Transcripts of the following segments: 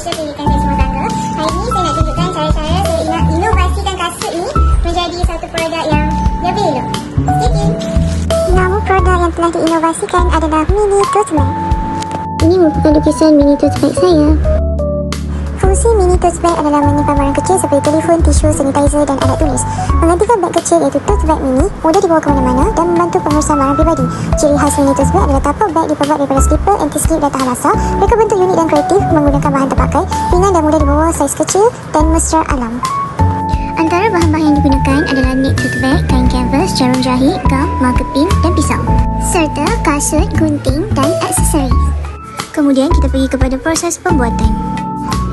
Malaysia Pendidikan Sains Rumah Tangga. Hari ini saya nak tunjukkan cara-cara saya nak inovasikan kasut ni menjadi satu produk yang lebih elok. Stay tuned. Nama produk yang telah diinovasikan adalah Mini Tote Bag. Ini merupakan lukisan Mini Tote Bag saya. Fungsi Mini Tote Bag adalah menyimpan barang kecil seperti telefon, tisu, sanitizer dan alat tulis. Menggantikan beg kecil iaitu tote bag mini, mudah dibawa ke mana-mana dan membantu pengurusan barang pribadi. Ciri khas Mini Tote Bag adalah tapak beg diperbuat daripada slipper, anti-slip dan tahan basah. Mereka bentuk unik dan kreatif menggunakan bahan terpakai, ringan dan mudah dibawa, saiz kecil dan mesra alam. Antara bahan-bahan yang digunakan adalah knit tote bag, kain canvas, jarum jahit, gam, marker pin dan pisau, serta kasut, gunting dan aksesoris. Kemudian kita pergi kepada proses pembuatan.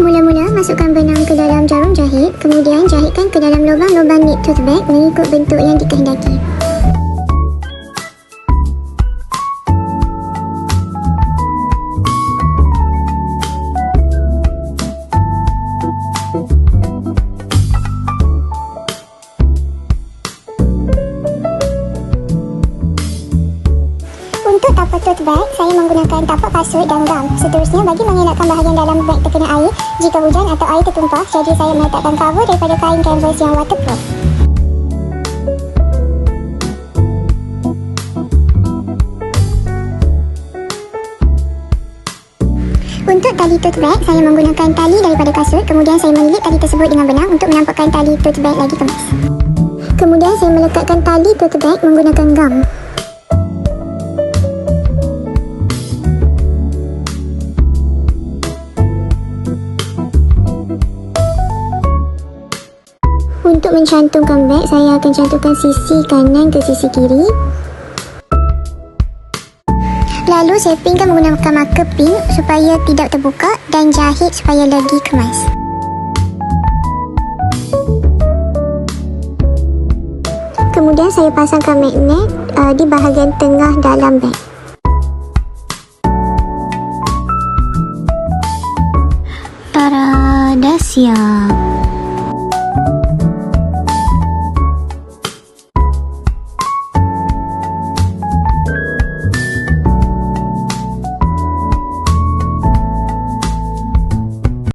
Mula-mula masukkan benang ke dalam jarum jahit, kemudian jahitkan ke dalam lubang-lubang knit tote bag mengikut bentuk yang dikehendaki. Untuk tapak tote bag, saya menggunakan tapak kasut dan gam. Seterusnya, bagi mengelakkan bahagian dalam beg terkena air jika hujan atau air tertumpah, jadi saya meletakkan cover daripada kain canvas yang waterproof. Untuk tali tote bag, saya menggunakan tali daripada kasut, kemudian saya melilit tali tersebut dengan benang untuk menampakkan tali tote bag lagi kemas. Kemudian saya melekatkan tali tote bag menggunakan gam. Untuk mencantumkan beg, saya akan cantumkan sisi kanan ke sisi kiri. Lalu saya pinkan menggunakan marker pin supaya tidak terbuka dan jahit supaya lagi kemas. Kemudian saya pasangkan magnet di bahagian tengah dalam beg. Tada, dah siap.